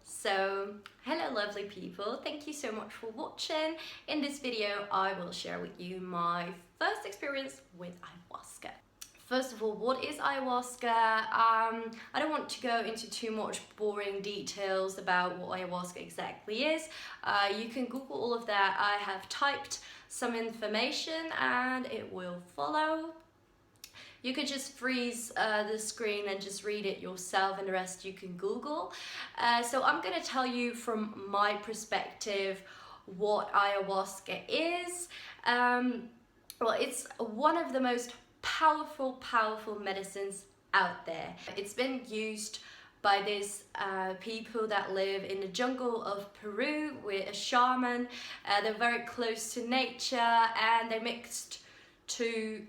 So, hello lovely people, thank you so much for watching. In this video I will share with you my first experience with ayahuasca. First of all, what is ayahuasca? I don't want to go into too much boring details about what ayahuasca exactly is. You can Google all of that. I have typed some information and it will follow. You could just freeze the screen and just read it yourself, and the rest you can Google. So I'm going to tell you from my perspective what ayahuasca is. Well, it's one of the most powerful medicines out there. It's been used by these people that live in the jungle of Peru with a shaman. They're very close to nature and they mixed two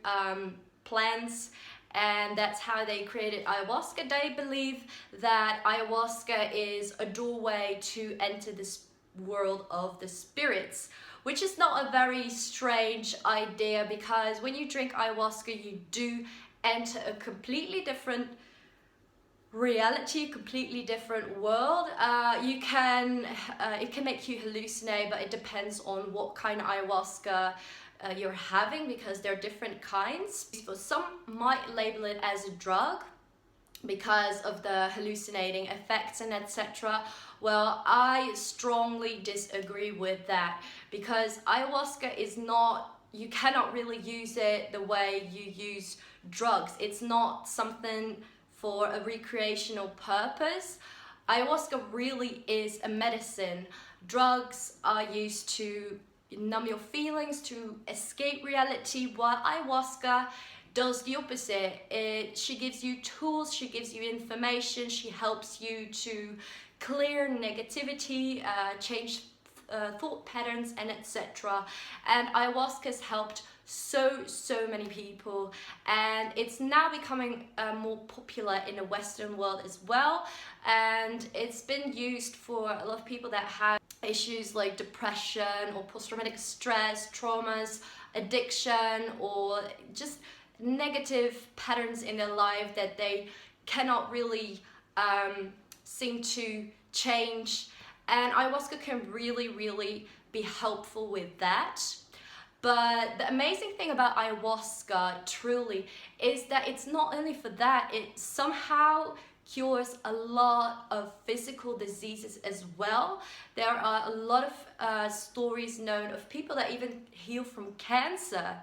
plants, and that's how they created ayahuasca. They believe that ayahuasca is a doorway to enter this world of the spirits, which is not a very strange idea, because when you drink ayahuasca you do enter a completely different reality, completely different world. It can make you hallucinate, but it depends on what kind of ayahuasca you're having, because there are different kinds. So some might label it as a drug because of the hallucinating effects and etc. Well, I strongly disagree with that, because ayahuasca is not, you cannot really use it the way you use drugs. It's not something for a recreational purpose. Ayahuasca really is a medicine. Drugs are used to numb your feelings, to escape reality, while ayahuasca does the opposite. She gives you tools, she gives you information, she helps you to clear negativity, change thought patterns, and etc. And ayahuasca has helped so many people, and it's now becoming more popular in the Western world as well, and it's been used for a lot of people that have issues like depression or post-traumatic stress, traumas, addiction, or just negative patterns in their life that they cannot really seem to change, and ayahuasca can really be helpful with that. But the amazing thing about ayahuasca truly is that it's not only for that, it somehow cures a lot of physical diseases as well. There are a lot of stories known of people that even heal from cancer.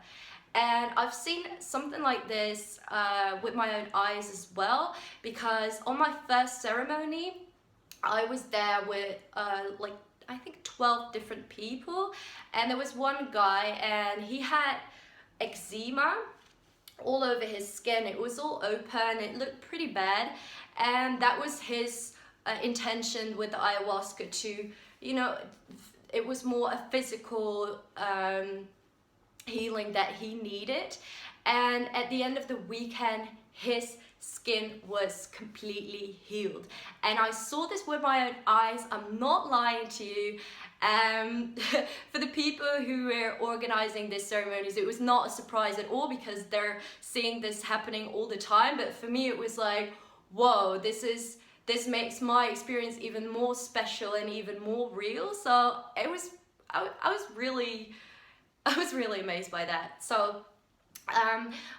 And I've seen something like this with my own eyes as well, because on my first ceremony, I was there with like I think 12 different people, and there was one guy and he had eczema all over his skin. It was all open, it looked pretty bad, and that was his intention with the ayahuasca to, you know, it was more a physical healing that he needed. And at the end of the weekend, his skin was completely healed, and I saw this with my own eyes. I'm not lying to you. For the people who were organizing these ceremonies, it was not a surprise at all, because they're seeing this happening all the time. But for me, it was like, whoa, this makes my experience even more special and even more real. So I was really amazed by that. So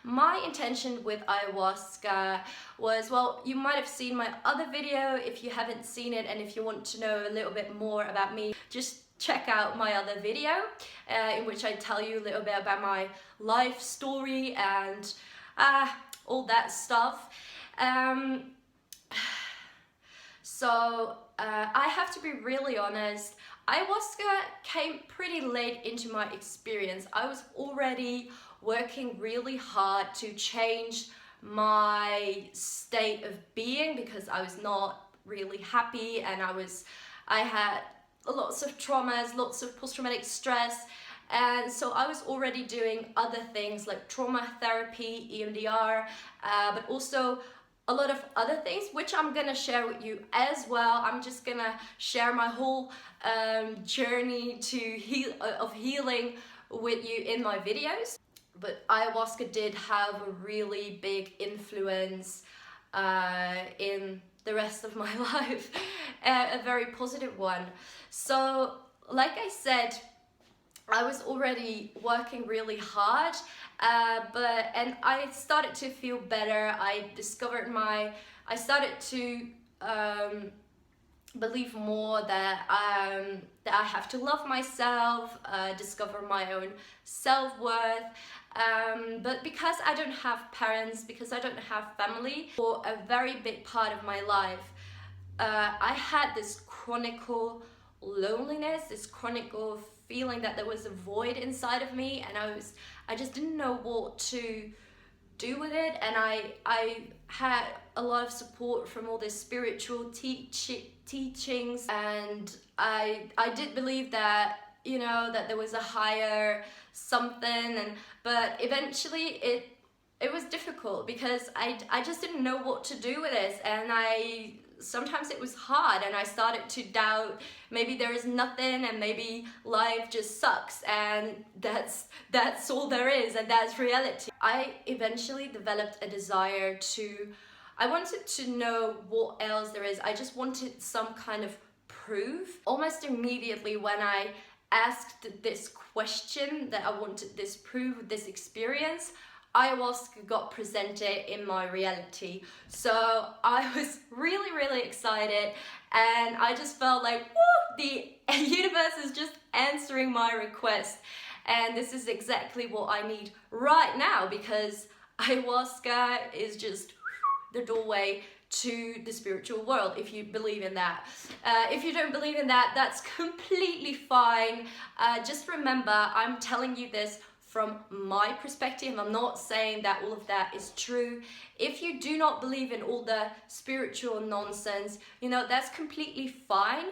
my intention with ayahuasca was, well, you might have seen my other video. If you haven't seen it, and if you want to know a little bit more about me, just check out my other video in which I tell you a little bit about my life story and all that stuff. So I have to be really honest, ayahuasca came pretty late into my experience. I was already working really hard to change my state of being, because I was not really happy, and I had lots of traumas, lots of post-traumatic stress, and so I was already doing other things like trauma therapy, EMDR, but also a lot of other things, which I'm gonna share with you as well. I'm just gonna share my whole journey of healing with you in my videos. But ayahuasca did have a really big influence in the rest of my life, a very positive one. So like I said, I was already working really hard, and I started to feel better. I started to believe more that I have to love myself, discover my own self-worth. But because I don't have parents, because I don't have family, for a very big part of my life, I had this chronic loneliness, this chronic feeling that there was a void inside of me, and I just didn't know what to do with it. And I had a lot of support from all these spiritual teachings, and I did believe that, you know, that there was a higher something, but eventually it was difficult because I just didn't know what to do with this, and sometimes it was hard, and I started to doubt maybe there is nothing, and maybe life just sucks, and that's all there is, and that's reality. I eventually developed a desire I wanted to know what else there is. I just wanted some kind of proof. Almost immediately when I asked this question, that I wanted this proof, this experience, ayahuasca got presented in my reality. So I was really excited, and I just felt like, woo, the universe is just answering my request, and this is exactly what I need right now, because ayahuasca is just the doorway to the spiritual world, if you believe in that. If you don't believe in that, that's completely fine. Just remember, I'm telling you this from my perspective. I'm not saying that all of that is true. If you do not believe in all the spiritual nonsense, you know, that's completely fine.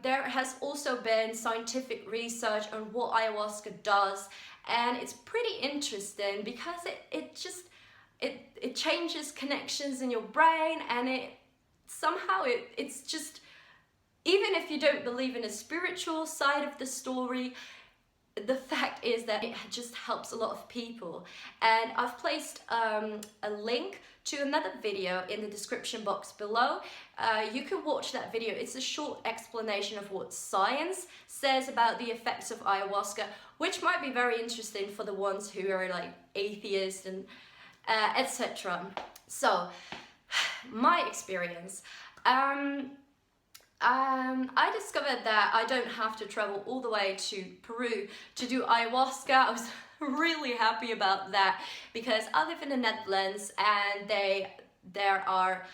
There has also been scientific research on what ayahuasca does, and it's pretty interesting because it changes connections in your brain, and it's just, even if you don't believe in a spiritual side of the story, the fact is that it just helps a lot of people. And I've placed a link to another video in the description box below. You can watch that video. It's a short explanation of what science says about the effects of ayahuasca, which might be very interesting for the ones who are like atheists and etc. So, my experience. I discovered that I don't have to travel all the way to Peru to do ayahuasca. I was really happy about that because I live in the Netherlands, and there are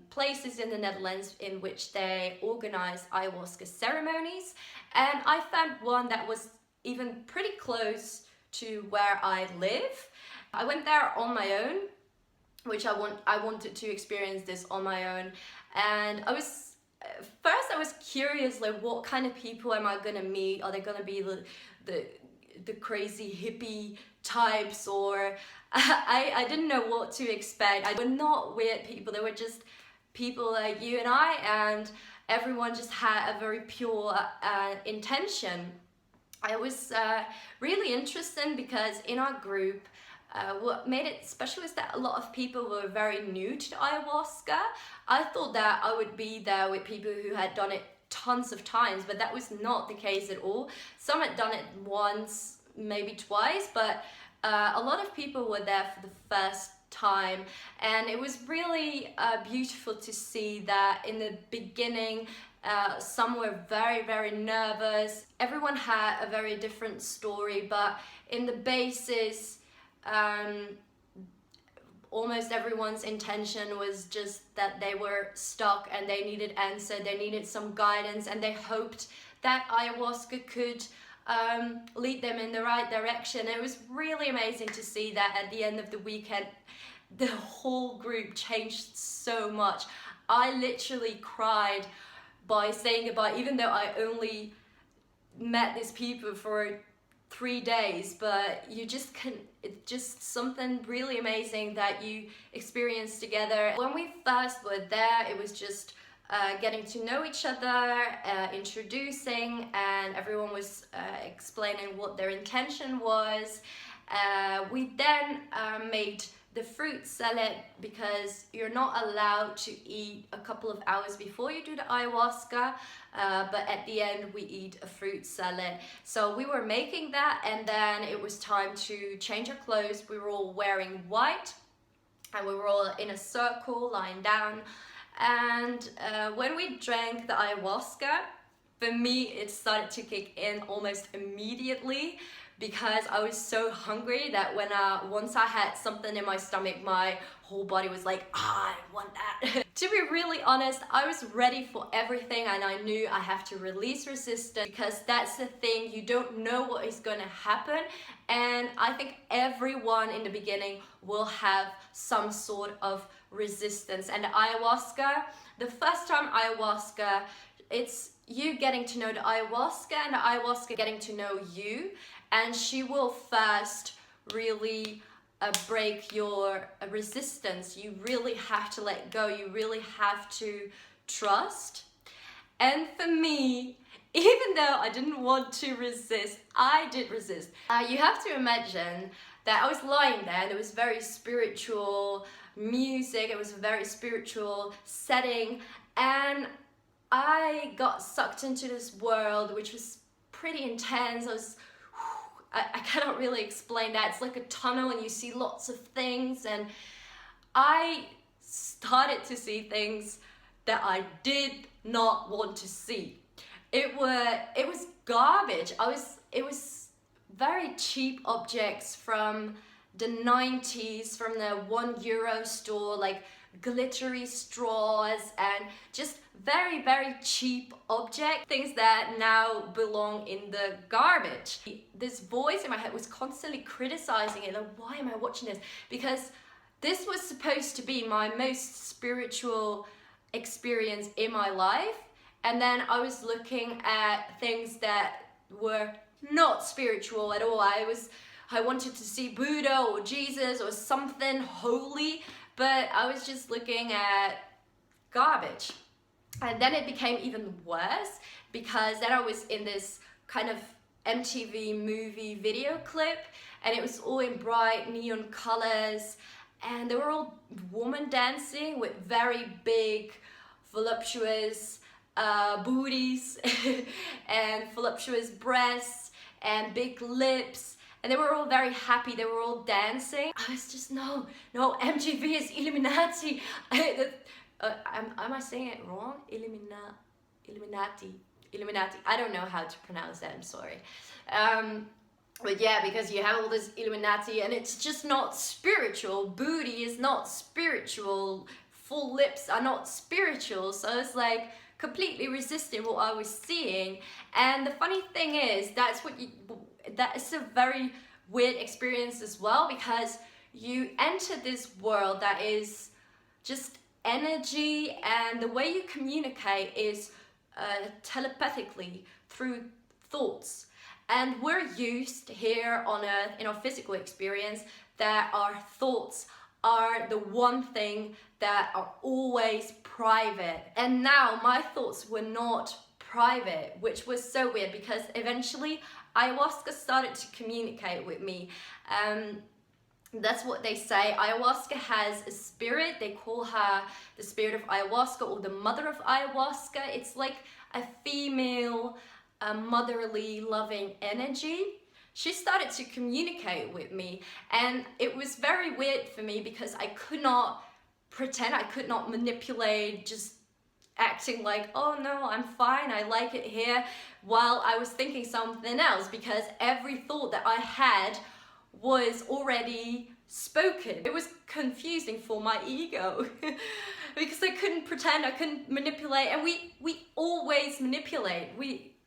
places in the Netherlands in which they organize ayahuasca ceremonies, and I found one that was even pretty close to where I live. I went there on my own, which I wanted to experience this on my own, and first I was curious, like, what kind of people am I gonna meet? Are they gonna be the crazy hippie types, or I didn't know what to expect. They were not weird people, they were just people like you and I, and everyone just had a very pure intention. It was really interesting because in our group, what made it special is that a lot of people were very new to ayahuasca. I thought that I would be there with people who had done it tons of times, but that was not the case at all. Some had done it once, maybe twice, but a lot of people were there for the first time, and it was really beautiful to see that in the beginning some were very nervous. Everyone had a very different story, but in the basis, almost everyone's intention was just that they were stuck and they needed answer, they needed some guidance, and they hoped that ayahuasca could lead them in the right direction. It was really amazing to see that at the end of the weekend the whole group changed so much. I literally cried by saying goodbye, even though I only met these people for 3 days, but it's just something really amazing that you experience together. When we first were there, it was just getting to know each other, introducing, and everyone was explaining what their intention was. We then made the fruit salad because you're not allowed to eat a couple of hours before you do the ayahuasca, but at the end we eat a fruit salad. So we were making that, and then it was time to change our clothes. We were all wearing white and we were all in a circle lying down, and when we drank the ayahuasca, for me it started to kick in almost immediately, because I was so hungry that once I had something in my stomach, my whole body was like, I want that. To be really honest, I was ready for everything, and I knew I have to release resistance, because that's the thing, you don't know what is going to happen. And I think everyone in the beginning will have some sort of resistance. And the ayahuasca, the first time ayahuasca, it's you getting to know the ayahuasca and the ayahuasca getting to know you. And she will first really break your resistance. You really have to let go. You really have to trust. And for me, even though I didn't want to resist, I did resist. You have to imagine that I was lying there, and it was very spiritual music. It was a very spiritual setting. And I got sucked into this world, which was pretty intense. I cannot really explain that. It's like a tunnel and you see lots of things, and I started to see things that I did not want to see. It was garbage. It was very cheap objects from the 90s, from the €1 store, like glittery straws and just very, very cheap object, things that now belong in the garbage. This voice in my head was constantly criticizing it, like, why am I watching this? Because this was supposed to be my most spiritual experience in my life, and then I was looking at things that were not spiritual at all. I wanted to see Buddha or Jesus or something holy, but I was just looking at garbage. And then it became even worse, because then I was in this kind of MTV movie video clip, and it was all in bright neon colors, and they were all women dancing with very big, voluptuous booties and voluptuous breasts and big lips. And they were all very happy, they were all dancing. I was just, no, MTV is Illuminati. Am I saying it wrong? Illuminati. I don't know how to pronounce that, I'm sorry. But yeah, because you have all this Illuminati and it's just not spiritual. Booty is not spiritual. Full lips are not spiritual. So it's like completely resisting what I was seeing. And the funny thing is, that is a very weird experience as well, because you enter this world that is just energy, and the way you communicate is telepathically through thoughts. And we're used here on Earth, in our physical experience, that our thoughts are the one thing that are always private. And now my thoughts were not private, which was so weird, because eventually ayahuasca started to communicate with me. That's what they say. Ayahuasca has a spirit. They call her the spirit of ayahuasca, or the mother of ayahuasca. It's like a female, motherly, loving energy. She started to communicate with me, and it was very weird for me because I could not pretend, I could not manipulate, just acting like, oh no, I'm fine, I like it here, while I was thinking something else, because every thought that I had was already spoken. It was confusing for my ego because I couldn't pretend, I couldn't manipulate, and we always manipulate.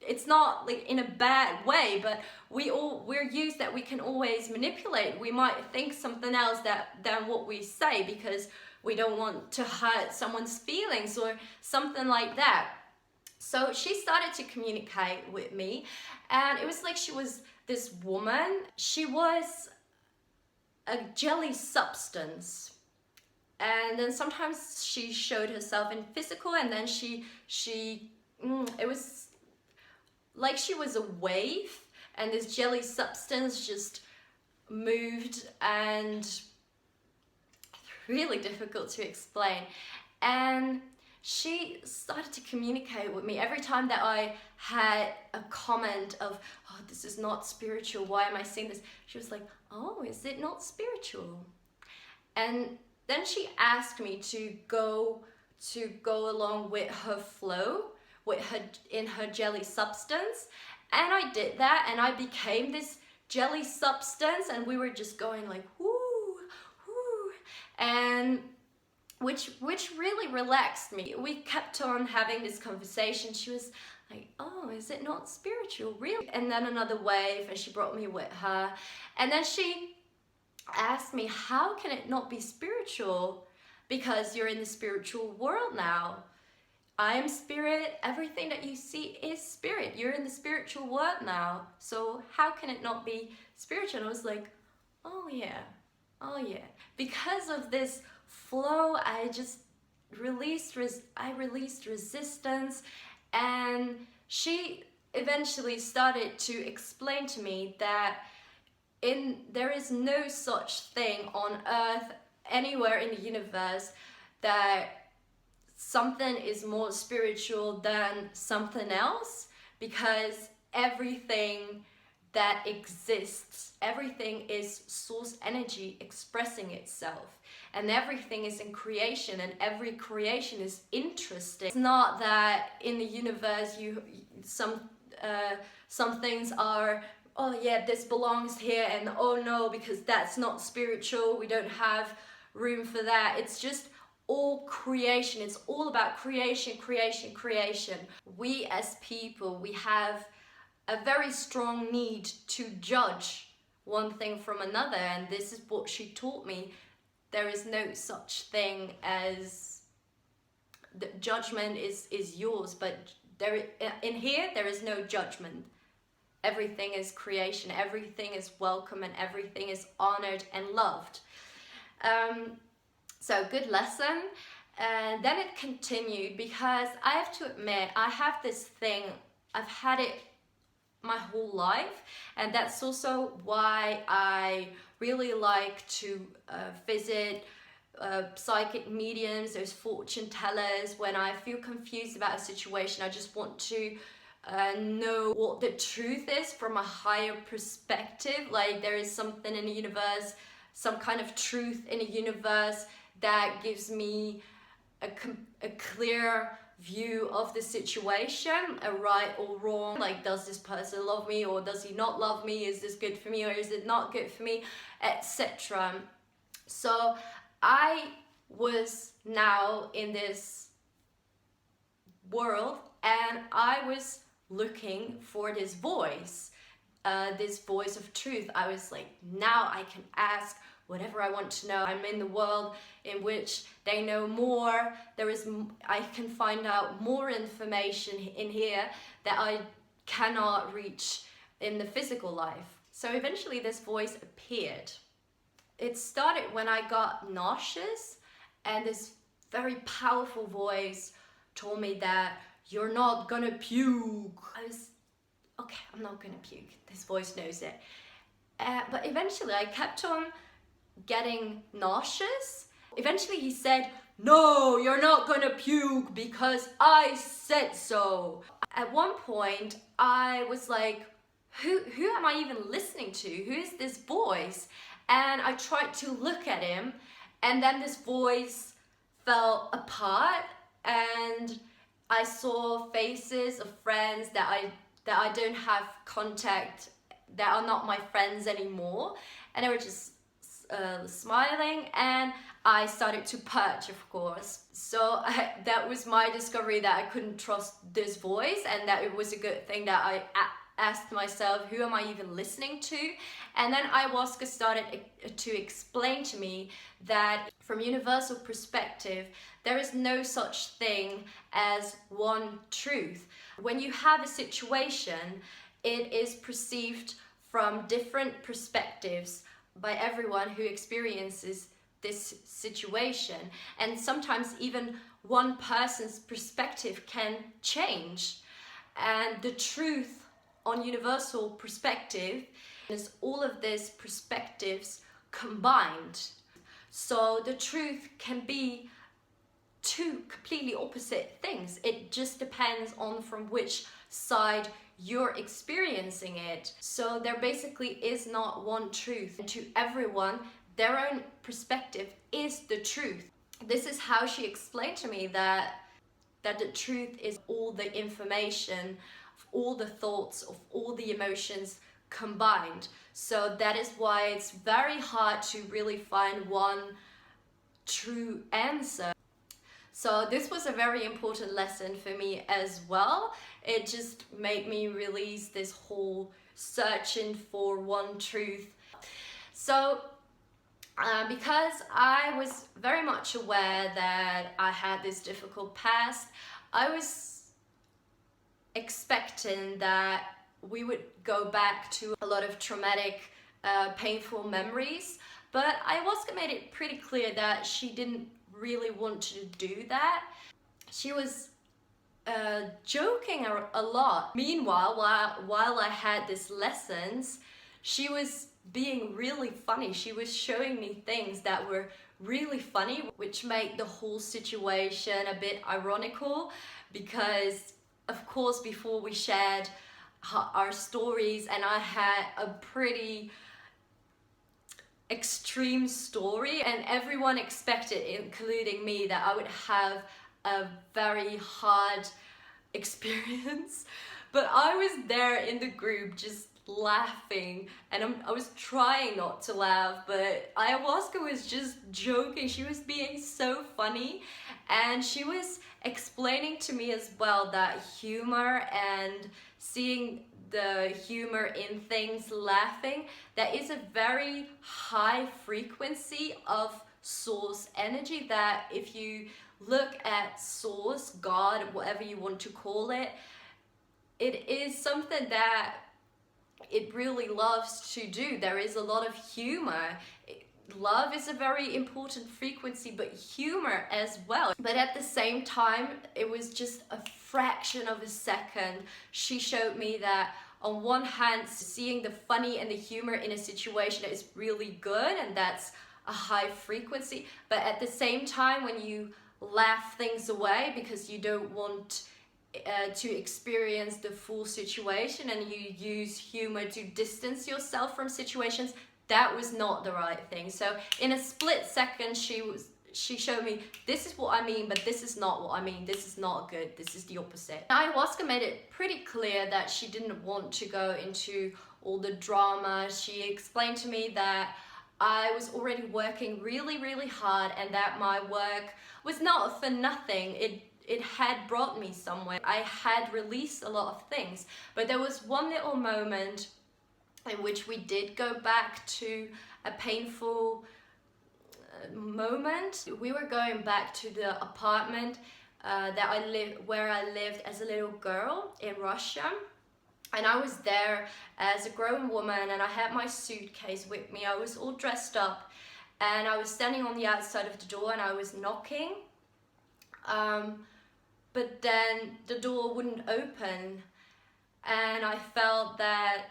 It's not like in a bad way, but we're used that we can always manipulate. We might think something else than what we say because we don't want to hurt someone's feelings or something like that. So she started to communicate with me, and it was like she was this woman. She was a jelly substance, and then sometimes she showed herself in physical, and then it was like she was a wave, and this jelly substance just moved and really difficult to explain. And she started to communicate with me every time that I had a comment of, oh, this is not spiritual, why am I seeing this? She was like, oh, is it not spiritual? And then she asked me to go along with her flow, in her jelly substance. And I did that, and I became this jelly substance, and we were just going like, whoo, whoo, and which really relaxed me. We kept on having this conversation. She was like, oh, is it not spiritual, really? And then another wave, and she brought me with her. And then she asked me, how can it not be spiritual? Because you're in the spiritual world now. I am spirit, everything that you see is spirit. You're in the spiritual world now. So how can it not be spiritual? And I was like, oh yeah. Because of this flow, I just released resistance, and she eventually started to explain to me that there is no such thing on earth, anywhere in the universe, that something is more spiritual than something else, because everything that exists, everything is source energy expressing itself, and everything is in creation, and every creation is interesting. It's not that in the universe some things are, oh yeah, this belongs here, and oh no, because that's not spiritual, we don't have room for that. It's just all creation. It's all about creation. We as people, we have a very strong need to judge one thing from another, and this is what she taught me. There is no such thing as the judgment is yours, but in here there is no judgment. Everything is creation, everything is welcome, and everything is honored and loved. So good lesson. And then it continued, because I have to admit, I have this thing, I've had it my whole life, and that's also why I really like to visit psychic mediums, those fortune tellers. When I feel confused about a situation, I just want to know what the truth is from a higher perspective. Like there is something in the universe, some kind of truth in the universe that gives me a clear view of the situation, a right or wrong, like does this person love me or does he not love me, is this good for me or is it not good for me, etc. So I was now in this world, and I was looking for this voice of truth. I was like, now I can ask whatever I want to know. I'm in the world in which they know more. I can find out more information in here that I cannot reach in the physical life. So eventually this voice appeared. It started when I got nauseous, and this very powerful voice told me that you're not gonna puke. I was, okay, I'm not gonna puke. This voice knows it. But eventually I kept on getting nauseous. Eventually he said, no, you're not gonna puke because I said so. At one point I was like, who am I even listening to? Who is this voice? And I tried to look at him, and then this voice fell apart, and I saw faces of friends that I don't have contact, that are not my friends anymore, and they were just smiling, and I started to purge, of course. So that was my discovery, that I couldn't trust this voice, and that it was a good thing that I asked myself, who am I even listening to? And then ayahuasca started to explain to me that from universal perspective, there is no such thing as one truth. When you have a situation, it is perceived from different perspectives by everyone who experiences this situation, and sometimes even one person's perspective can change. And the truth on universal perspective is all of these perspectives combined. So the truth can be two completely opposite things. It just depends on from which side you're experiencing it. So there basically is not one truth. And to everyone, their own perspective is the truth. This is how she explained to me that the truth is all the information, of all the thoughts, of all the emotions combined. So that is why it's very hard to really find one true answer. So this was a very important lesson for me as well. It just made me release this whole searching for one truth. So because I was very much aware that I had this difficult past, I was expecting that we would go back to a lot of traumatic, painful memories, but Ayahuasca made it pretty clear that she didn't really want to do that. She was joking a lot. Meanwhile, while I had these lessons, she was being really funny. She was showing me things that were really funny, which made the whole situation a bit ironical, because of course before we shared our stories, and I had a pretty extreme story, and everyone expected, including me, that I would have a very hard experience. But I was there in the group just laughing, and I was trying not to laugh, but Ayahuasca was just joking. She was being so funny, and she was explaining to me as well that humor and seeing the humor in things, laughing, that is a very high frequency of source energy, that if you look at source, God, whatever you want to call it, it is something that it really loves to do. There is a lot of humor. Love is a very important frequency, but humor as well. But at the same time, it was just a fraction of a second. She showed me that on one hand, seeing the funny and the humor in a situation is really good, and that's a high frequency. But at the same time, when you laugh things away because you don't want to experience the full situation, and you use humor to distance yourself from situations, that was not the right thing. So in a split second, she showed me, this is what I mean, but this is not what I mean. This is not good. This is the opposite. Ayahuasca made it pretty clear that she didn't want to go into all the drama. She explained to me that I was already working really, really hard, and that my work was not for nothing. It had brought me somewhere. I had released a lot of things, but there was one little moment in which we did go back to a painful moment. We were going back to the apartment where I lived as a little girl in Russia. And I was there as a grown woman, and I had my suitcase with me. I was all dressed up, and I was standing on the outside of the door, and I was knocking. But then the door wouldn't open, and I felt that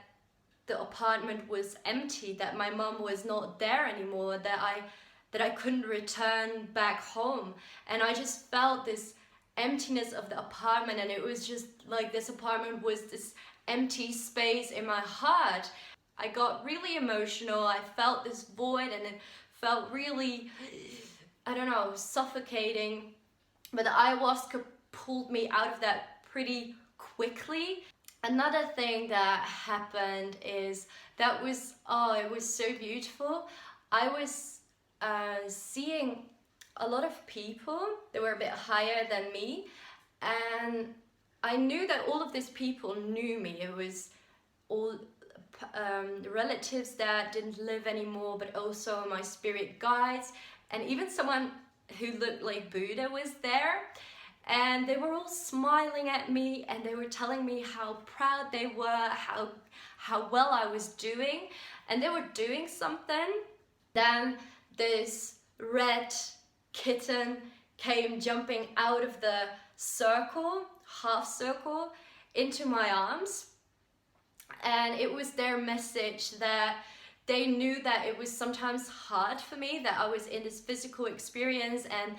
the apartment was empty, that my mum was not there anymore, that I couldn't return back home. And I just felt this emptiness of the apartment, and it was just like this apartment was this empty space in my heart. I got really emotional. I felt this void, and it felt really, I don't know, suffocating. But the ayahuasca pulled me out of that pretty quickly. Another thing that happened is it was so beautiful. I was seeing a lot of people that were a bit higher than me, and I knew that all of these people knew me. It was all relatives that didn't live anymore, but also my spirit guides, and even someone who looked like Buddha was there. And they were all smiling at me, and they were telling me how proud they were, how well I was doing, and they were doing something. Then this red kitten came jumping out of the circle, half circle, into my arms, and it was their message that they knew that it was sometimes hard for me, that I was in this physical experience, and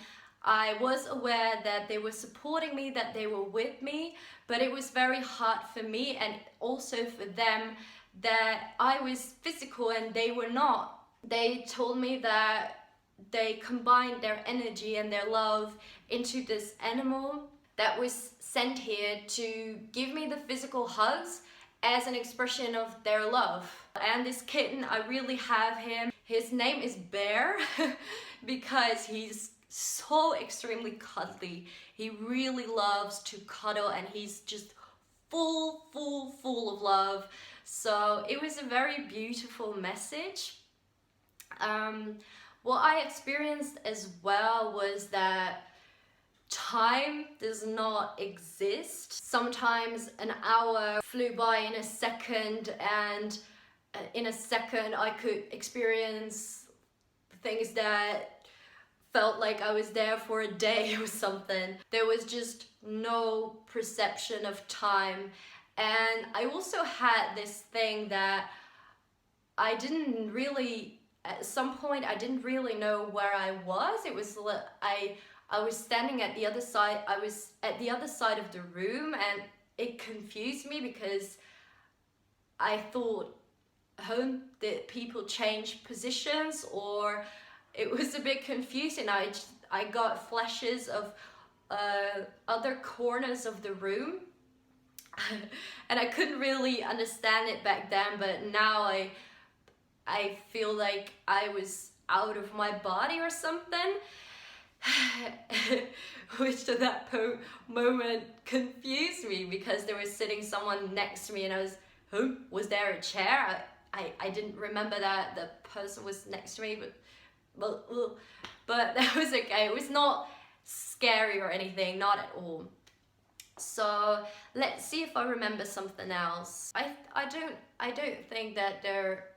I was aware that they were supporting me, that they were with me, but it was very hard for me and also for them that I was physical and they were not. They told me that they combined their energy and their love into this animal that was sent here to give me the physical hugs as an expression of their love. And this kitten, I really have him. His name is Bear because he's so extremely cuddly. He really loves to cuddle and he's just full of love. So it was a very beautiful message. What I experienced as well was that time does not exist. Sometimes an hour flew by in a second, and in a second I could experience things that felt like I was there for a day or something. There was just no perception of time. And I also had this thing that I didn't really, at some point I didn't really know where I was. It was I was standing at the other side. I was at the other side of the room, and it confused me because I thought, did people change positions? Or it was a bit confusing. I got flashes of other corners of the room and I couldn't really understand it back then, but now I feel like I was out of my body or something. Which at that moment confused me because there was sitting someone next to me and I was there a chair? I didn't remember that the person was next to me, but that was okay. It was not scary or anything, not at all. So let's see if I remember something else. I don't think that there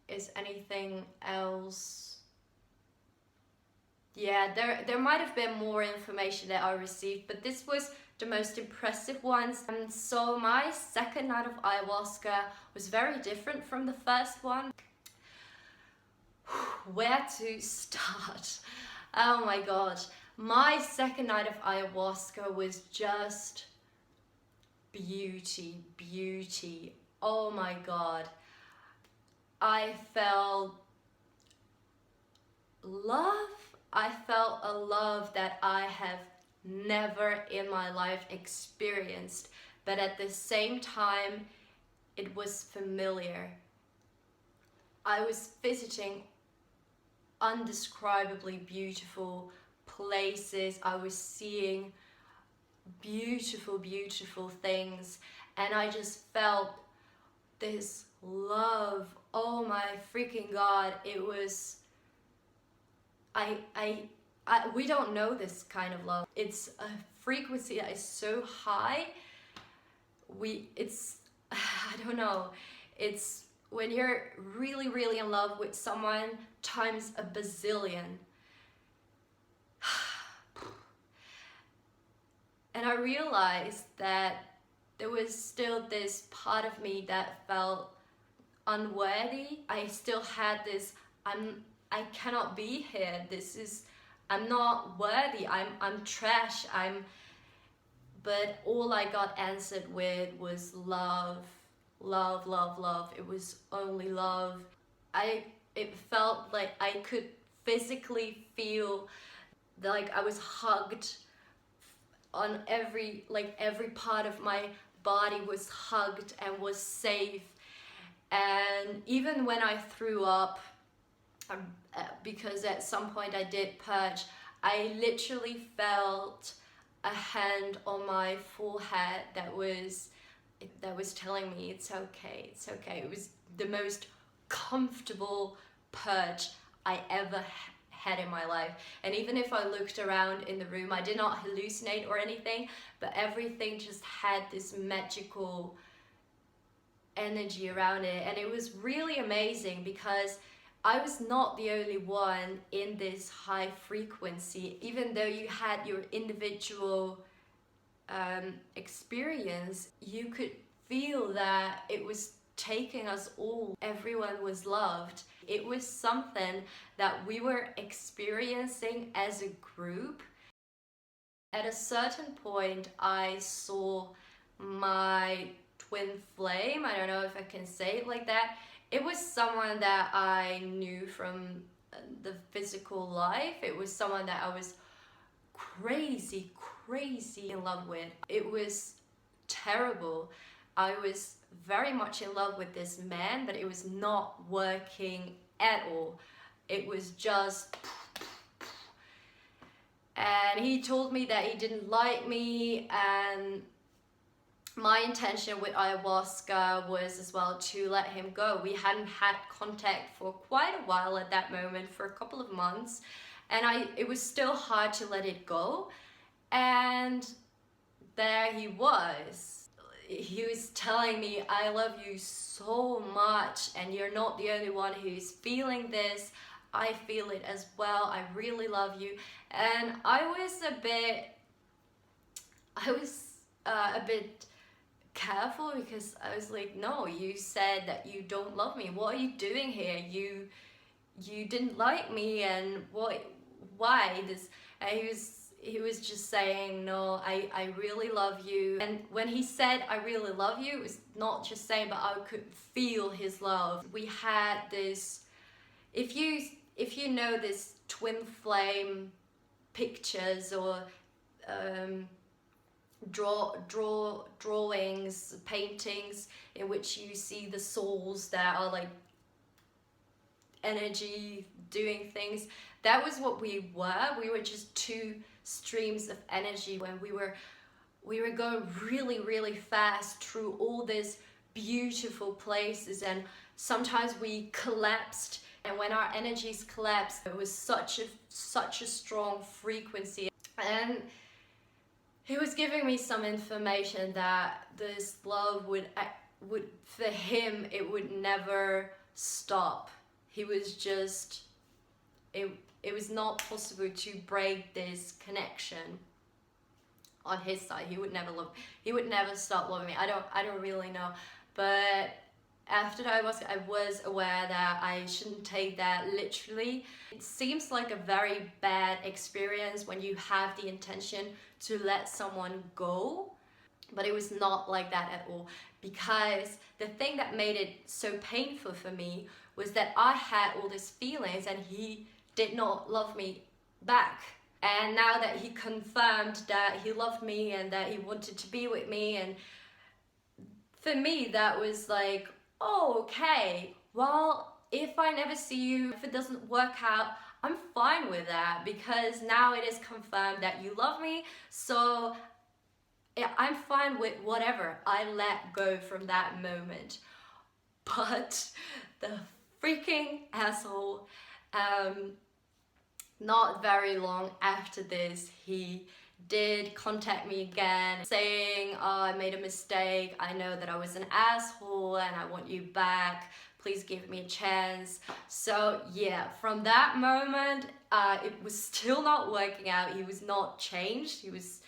is anything else. Yeah, there might have been more information that I received, but this was the most impressive ones. And so my second night of ayahuasca was very different from the first one. Where to start? Oh my god. My second night of ayahuasca was just beauty. Oh my god. I felt love. I felt a love that I have never in my life experienced, but at the same time, it was familiar. I was visiting undescribably beautiful places. I was seeing beautiful things, and I just felt this love. Oh my freaking god, it was we don't know this kind of love. It's a frequency that is so high. I don't know, it's when you're really in love with someone times a bazillion. And I realized that there was still this part of me that felt unworthy. I still had this, I cannot be here. I'm not worthy. I'm trash. But all I got answered with was love. It was only love. It felt like I could physically feel like I was hugged on every part of my body was hugged and was safe. And even when I threw up, because at some point I did purge, I literally felt a hand on my forehead that was telling me it's okay. It was the most comfortable purge I ever had in my life. And even if I looked around in the room, I did not hallucinate or anything, but everything just had this magical energy around it. And it was really amazing because I was not the only one in this high frequency. Even though you had your individual experience, you could feel that it was taking us all. Everyone was loved. It was something that we were experiencing as a group. At a certain point, I saw my twin flame. I don't know if I can say it like that. It was someone that I knew from the physical life. It was someone that I was crazy in love with. It was terrible. I was very much in love with this man, but it was not working at all. It was just... And he told me that he didn't like me, and my intention with ayahuasca was as well to let him go. We hadn't had contact for quite a while at that moment, for a couple of months, and it was still hard to let it go. And there he was. He was telling me, I love you so much, and you're not the only one who's feeling this. I feel it as well. I really love you. And I was a bit careful, because I was like, no, you said that you don't love me. What are you doing here? You didn't like me, and why this? And he was just saying, no, I really love you. And when he said I really love you, it was not just saying, but I could feel his love. We had this, if you know this twin flame pictures or drawings, paintings in which you see the souls that are like energy doing things, that was what we were. We were just two streams of energy when we were going really fast through all these beautiful places, and sometimes we collapsed. And when our energies collapsed, it was such a strong frequency. And he was giving me some information that this love would for him, it would never stop. He was just, it was not possible to break this connection on his side. He would never stop loving me. I don't really know, but after the ayahuasca, I was aware that I shouldn't take that literally. It seems like a very bad experience when you have the intention to let someone go, but it was not like that at all, because the thing that made it so painful for me was that I had all these feelings and he did not love me back. And now that he confirmed that he loved me and that he wanted to be with me, and for me that was like, oh, okay, well, if I never see you, if it doesn't work out, I'm fine with that, because now it is confirmed that you love me, so yeah, I'm fine with whatever. I let go from that moment. But the freaking asshole, not very long after this, he did contact me again saying, oh, I made a mistake, I know that I was an asshole and I want you back, please give me a chance. So yeah, from that moment, it was still not working out. He was not changed. He was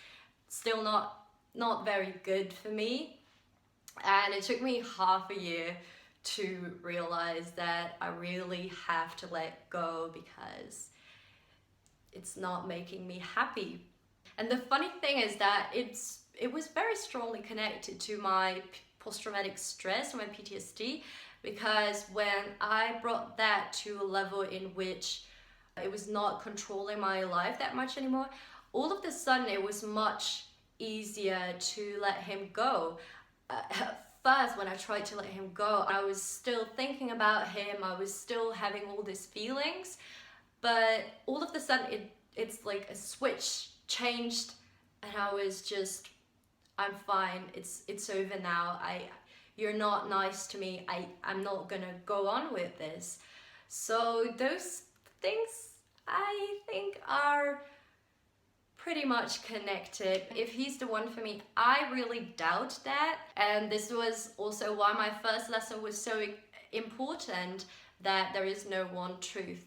still not very good for me. And it took me half a year to realize that I really have to let go, because it's not making me happy. And the funny thing is that it was very strongly connected to my post-traumatic stress, my PTSD, because when I brought that to a level in which it was not controlling my life that much anymore, all of a sudden it was much easier to let him go. At first, when I tried to let him go, I was still thinking about him, I was still having all these feelings, but all of a sudden it's like a switch changed, and I was just, I'm fine, it's over now, you're not nice to me, I'm not gonna go on with this. So those things I think are pretty much connected. If he's the one for me, I really doubt that. And this was also why my first lesson was so important, that there is no one truth.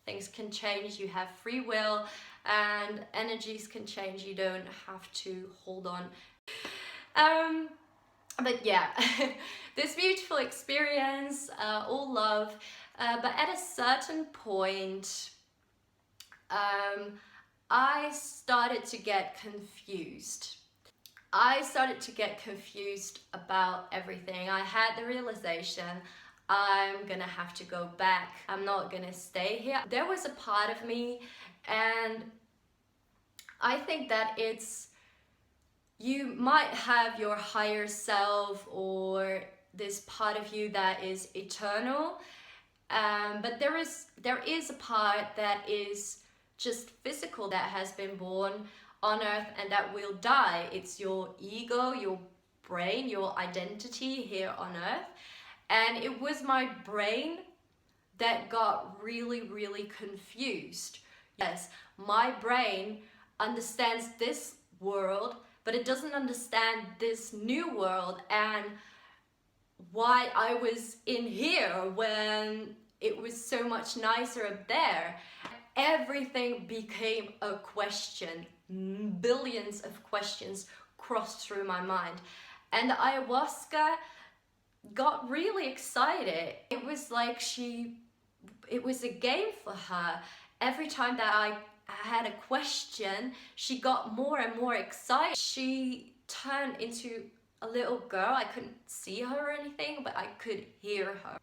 Things can change, you have free will, and energies can change, you don't have to hold on. But yeah, this beautiful experience, all love, but at a certain point, I started to get confused. I started to get confused about everything. I had the realization, I'm gonna have to go back. I'm not gonna stay here. There was a part of me, and I think that you might have your higher self or this part of you that is eternal, but there is a part that is just physical, that has been born on earth and that will die. It's your ego, your brain, your identity here on earth. And it was my brain that got really, really confused. Yes, my brain understands this world, but it doesn't understand this new world and why I was in here when it was so much nicer up there. Everything became a question. Billions of questions crossed through my mind. And the ayahuasca got really excited. It was like it was a game for her. Every time that I had a question, she got more and more excited. She turned into a little girl. I couldn't see her or anything, but I could hear her.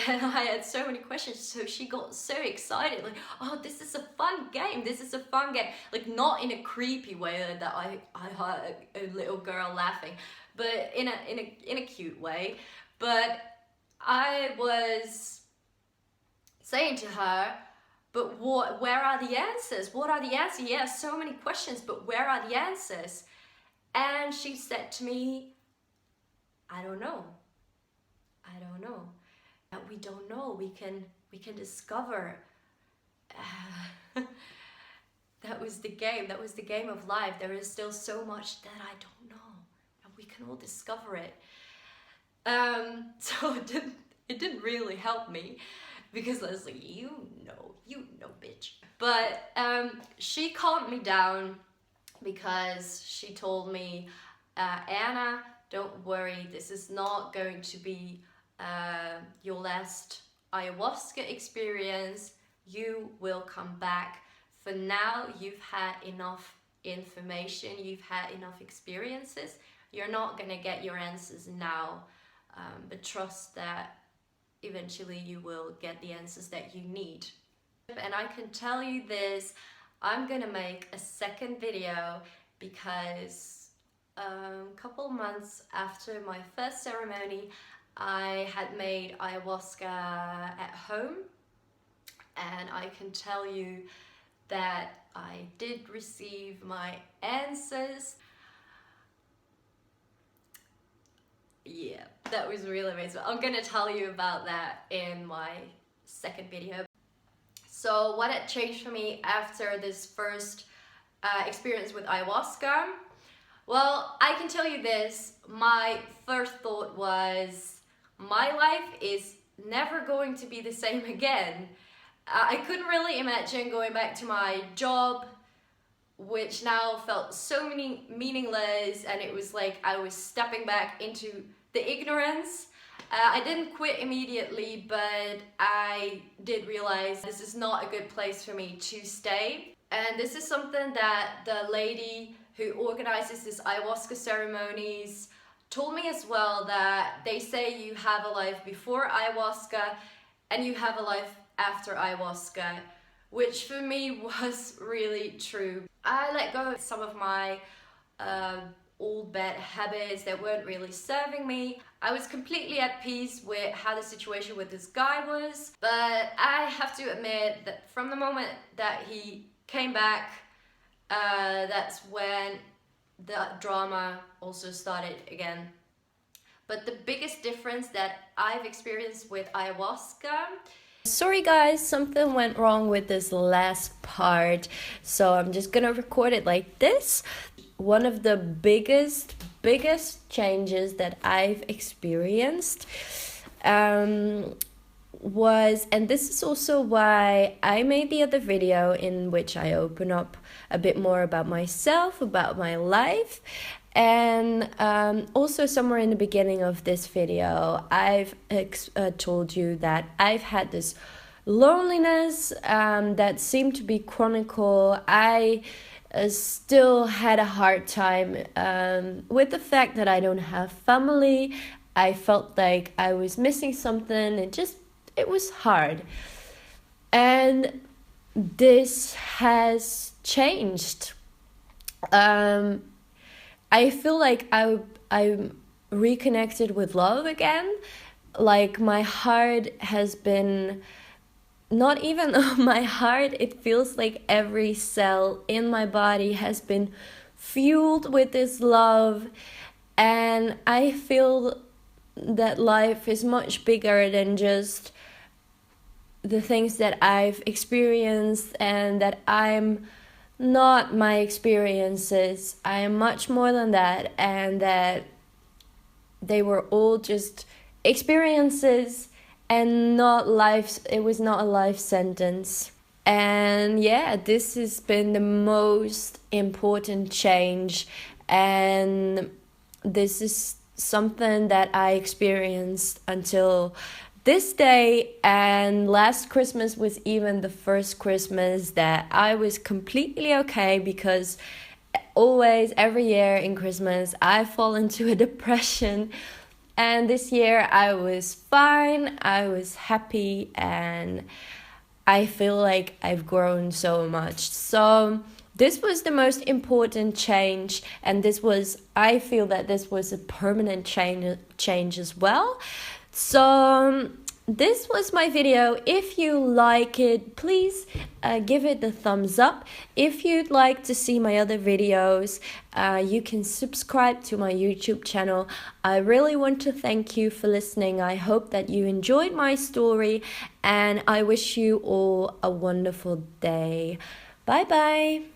And I had so many questions, so she got so excited, like, oh, this is a fun game, this is a fun game. Like, not in a creepy way that I heard a little girl laughing, but in a cute way. But I was saying to her, but where are the answers? What are the answers? Yeah, so many questions, but where are the answers? And she said to me, I don't know. I don't know. We don't know. We can discover. That was the game. That was the game of life. There is still so much that I don't know, and we can all discover it. So it didn't really help me, because I was like, you know, bitch. But she calmed me down, because she told me, Anna, don't worry. This is not going to be your last ayahuasca experience. You will come back. For now, you've had enough information, you've had enough experiences. You're not gonna get your answers now, but trust that eventually you will get the answers that you need. And I can tell you this, I'm gonna make a second video, because a couple months after my first ceremony, I had made ayahuasca at home, and I can tell you that I did receive my answers. Yeah, that was really amazing. I'm gonna tell you about that in my second video. So what had changed for me after this first experience with ayahuasca? Well, I can tell you this, my first thought was, my life is never going to be the same again. I couldn't really imagine going back to my job, which now felt so meaningless, and it was like I was stepping back into the ignorance. I didn't quit immediately, but I did realize this is not a good place for me to stay. And this is something that the lady who organizes this ayahuasca ceremonies told me as well, that they say you have a life before ayahuasca and you have a life after ayahuasca, which for me was really true. I let go of some of my old bad habits that weren't really serving me. I was completely at peace with how the situation with this guy was, but I have to admit that from the moment that he came back, that's when the drama also started again. But the biggest difference that I've experienced with ayahuasca... Sorry guys, something went wrong with this last part, so I'm just gonna record it like this. One of the biggest changes that I've experienced was, and this is also why I made the other video in which I open up a bit more about myself, about my life, And also somewhere in the beginning of this video, I've told you that I've had this loneliness that seemed to be chronicle. I still had a hard time with the fact that I don't have family. I felt like I was missing something. It was hard. And this has changed. I feel like I'm reconnected with love again. Like my heart has been, not even my heart, it feels like every cell in my body has been fueled with this love. And I feel that life is much bigger than just the things that I've experienced, and that I'm not my experiences. I am much more than that, and that they were all just experiences and not life. It was not a life sentence. And yeah, this has been the most important change, and this is something that I experienced until this day. And last Christmas was even the first Christmas that I was completely okay, because always, every year in Christmas, I fall into a depression. And this year I was fine, I was happy, and I feel like I've grown so much. So this was the most important change, and I feel that this was a permanent change as well. So this was my video. If you like it, please give it a thumbs up. If you'd like to see my other videos, you can subscribe to my YouTube channel. I really want to thank you for listening. I hope that you enjoyed my story, and I wish you all a wonderful day. Bye bye.